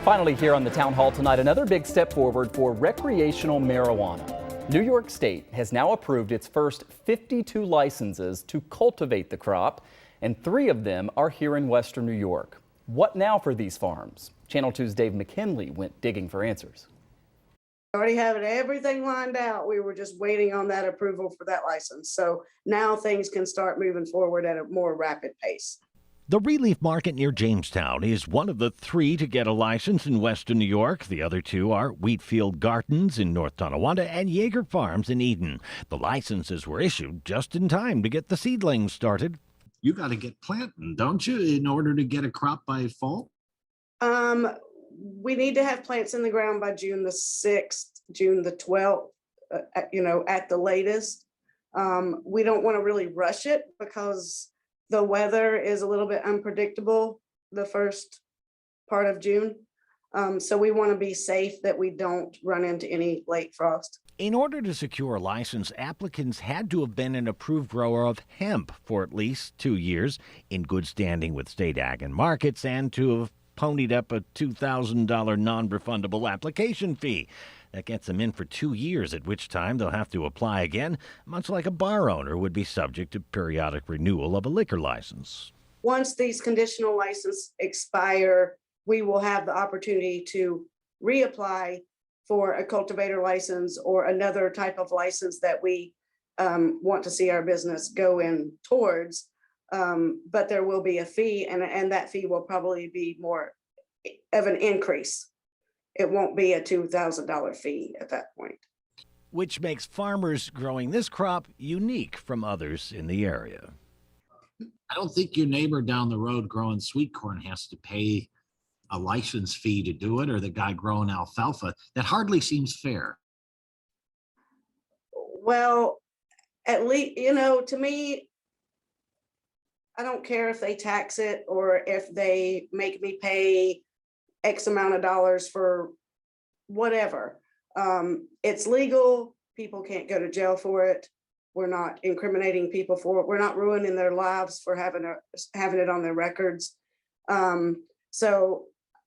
Finally, here on the Town Hall tonight, another big step forward for recreational marijuana. New York State has now approved its first 52 licenses to cultivate the crop, and 3 of them are here in western New York. What now for these farms? Channel 2's Dave McKinley went digging for answers. Already having everything lined out. We were just waiting on that approval for that license. So now things can start moving forward at a more rapid pace. The Relief Market near Jamestown is one of the 3 to get a license in western New York. The other 2 are Wheatfield Gardens in North Tonawanda and Yeager Farms in Eden. The licenses were issued just in time to get the seedlings started. You got to get planting, don't you, in order to get a crop by fall? We need to have plants in the ground by June the 6th, June the 12th, at the latest. We don't want to really rush it because the weather is a little bit unpredictable the first part of June. So we want to be safe that we don't run into any late frost. In order to secure a license, applicants had to have been an approved grower of hemp for at least 2 years, in good standing with state ag and markets, and to have ponied up a $2,000 non-refundable application fee. That gets them in for 2 years, at which time they'll have to apply again, much like a bar owner would be subject to periodic renewal of a liquor license. Once these conditional licenses expire, we will have the opportunity to reapply for a cultivator license or another type of license that we want to see our business go in towards. But there will be a fee, and that fee will probably be more of an increase. It won't be a $2,000 fee at that point. Which makes farmers growing this crop unique from others in the area. I don't think your neighbor down the road growing sweet corn has to pay a license fee to do it, or the guy growing alfalfa. That hardly seems fair. Well, at least, to me, I don't care if they tax it or if they make me pay X amount of dollars for whatever. It's legal. People can't go to jail for it. We're not incriminating people for it. We're not ruining their lives for having it on their records. So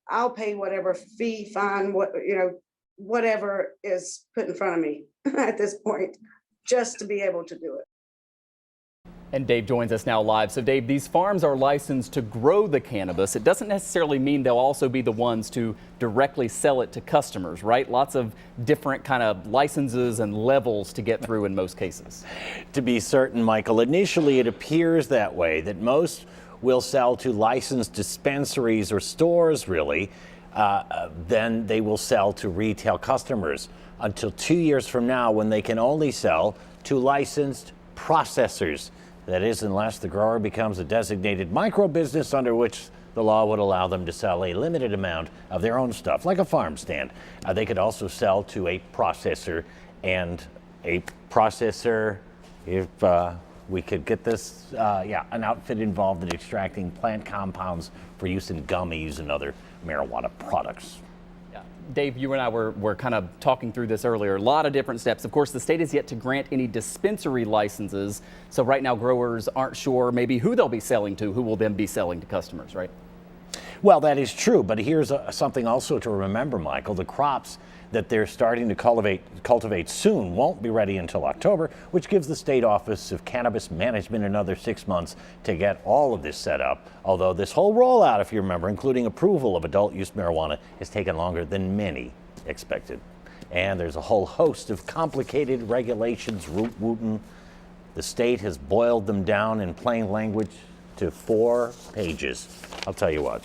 I'll pay whatever fee, fine, whatever is put in front of me at this point, just to be able to do it. And Dave joins us now live. So Dave, these farms are licensed to grow the cannabis. It doesn't necessarily mean they'll also be the ones to directly sell it to customers, right? Lots of different kind of licenses and levels to get through in most cases. To be certain, Michael, initially it appears that way, that most will sell to licensed dispensaries or stores, really. Then they will sell to retail customers until 2 years from now, when they can only sell to licensed processors. That is, unless the grower becomes a designated micro business, under which the law would allow them to sell a limited amount of their own stuff, like a farm stand. They could also sell to a processor, and a processor, if we could get this, an outfit involved in extracting plant compounds for use in gummies and other marijuana products. Dave, you and I were kind of talking through this earlier. A lot of different steps. Of course, the state has yet to grant any dispensary licenses. So right now, growers aren't sure maybe who they'll be selling to, who will then be selling to customers, right? Well, that is true. But here's something also to remember, Michael. The crops that they're starting to cultivate soon won't be ready until October, which gives the State Office of Cannabis Management another 6 months to get all of this set up. Although this whole rollout, if you remember, including approval of adult use marijuana, has taken longer than many expected. And there's a whole host of complicated regulations rootin'. The state has boiled them down in plain language to 4 pages. I'll tell you what,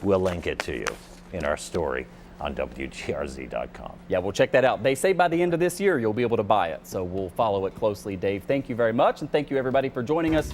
we'll link it to you in our story on WGRZ.com. Yeah, we'll check that out. They say by the end of this year, you'll be able to buy it. So we'll follow it closely. Dave, thank you very much. And thank you, everybody, for joining us.